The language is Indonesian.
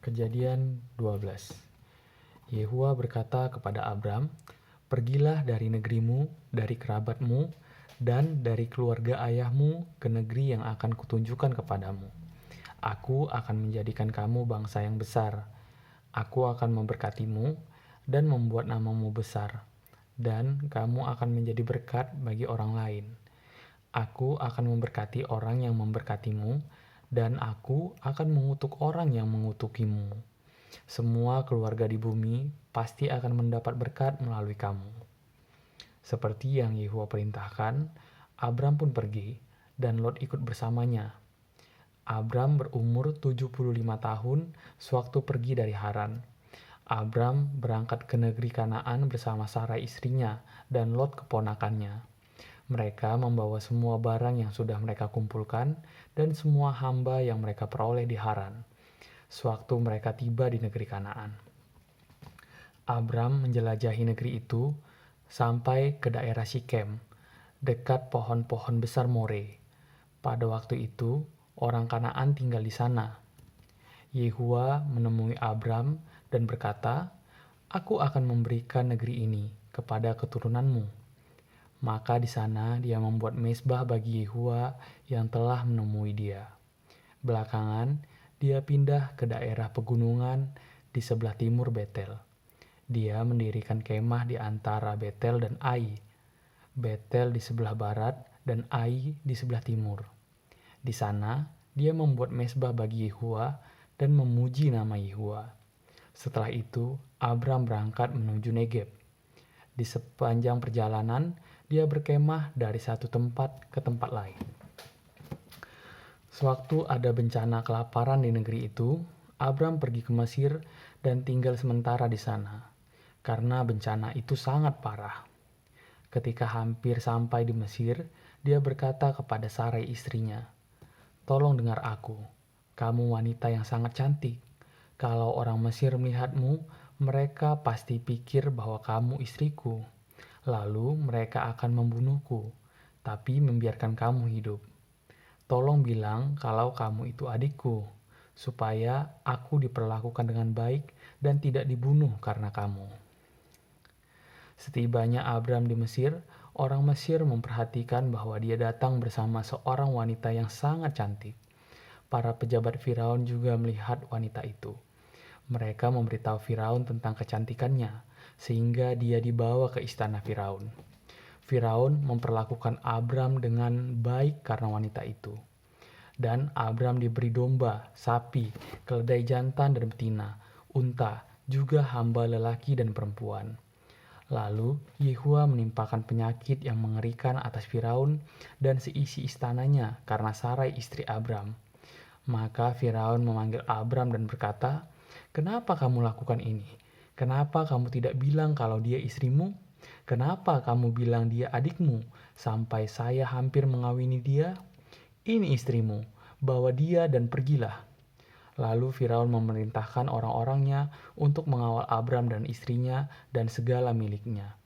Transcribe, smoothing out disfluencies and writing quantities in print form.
Kejadian 12. Yehua berkata kepada Abram, "Pergilah dari negerimu, dari kerabatmu, dan dari keluarga ayahmu ke negeri yang akan kutunjukkan kepadamu. Aku akan menjadikan kamu bangsa yang besar. Aku akan memberkatimu dan membuat namamu besar, dan kamu akan menjadi berkat bagi orang lain. Aku akan memberkati orang yang memberkatimu, dan aku akan mengutuk orang yang mengutukimu. Semua keluarga di bumi pasti akan mendapat berkat melalui kamu." Seperti yang Yehova perintahkan, Abram pun pergi, dan Lot ikut bersamanya. Abram berumur 75 tahun sewaktu pergi dari Haran. Abram berangkat ke negeri Kanaan bersama Sarai istrinya dan Lot keponakannya. Mereka membawa semua barang yang sudah mereka kumpulkan dan semua hamba yang mereka peroleh di Haran, sewaktu mereka tiba di negeri Kanaan. Abram menjelajahi negeri itu sampai ke daerah Sikem, dekat pohon-pohon besar More. Pada waktu itu, orang Kanaan tinggal di sana. Yehua menemui Abram dan berkata, "Aku akan memberikan negeri ini kepada keturunanmu." Maka di sana dia membuat mezbah bagi Yehua yang telah menemui dia. Belakangan, dia pindah ke daerah pegunungan di sebelah timur Betel. Dia mendirikan kemah di antara Betel dan Ai. Betel di sebelah barat dan Ai di sebelah timur. Di sana, dia membuat mezbah bagi Yehua dan memuji nama Yehua. Setelah itu, Abram berangkat menuju Negeb. Di sepanjang perjalanan, dia berkemah dari satu tempat ke tempat lain. Sewaktu ada bencana kelaparan di negeri itu, Abram pergi ke Mesir dan tinggal sementara di sana, karena bencana itu sangat parah. Ketika hampir sampai di Mesir, dia berkata kepada Sarai istrinya, "Tolong dengar aku, kamu wanita yang sangat cantik. Kalau orang Mesir melihatmu, mereka pasti pikir bahwa kamu istriku. Lalu mereka akan membunuhku, tapi membiarkan kamu hidup. Tolong bilang kalau kamu itu adikku, supaya aku diperlakukan dengan baik dan tidak dibunuh karena kamu." Setibanya Abram di Mesir, orang Mesir memperhatikan bahwa dia datang bersama seorang wanita yang sangat cantik. Para pejabat Firaun juga melihat wanita itu. Mereka memberitahu Firaun tentang kecantikannya, sehingga dia dibawa ke istana Firaun. Firaun memperlakukan Abram dengan baik karena wanita itu. Dan Abram diberi domba, sapi, keledai jantan dan betina, unta, juga hamba lelaki dan perempuan. Lalu Yehua menimpakan penyakit yang mengerikan atas Firaun dan seisi istananya karena Sarai istri Abram. Maka Firaun memanggil Abram dan berkata, "Kenapa kamu lakukan ini? Kenapa kamu tidak bilang kalau dia istrimu? Kenapa kamu bilang dia adikmu, sampai saya hampir mengawini dia? Ini istrimu, bawa dia dan pergilah." Lalu Firaun memerintahkan orang-orangnya untuk mengawal Abram dan istrinya dan segala miliknya.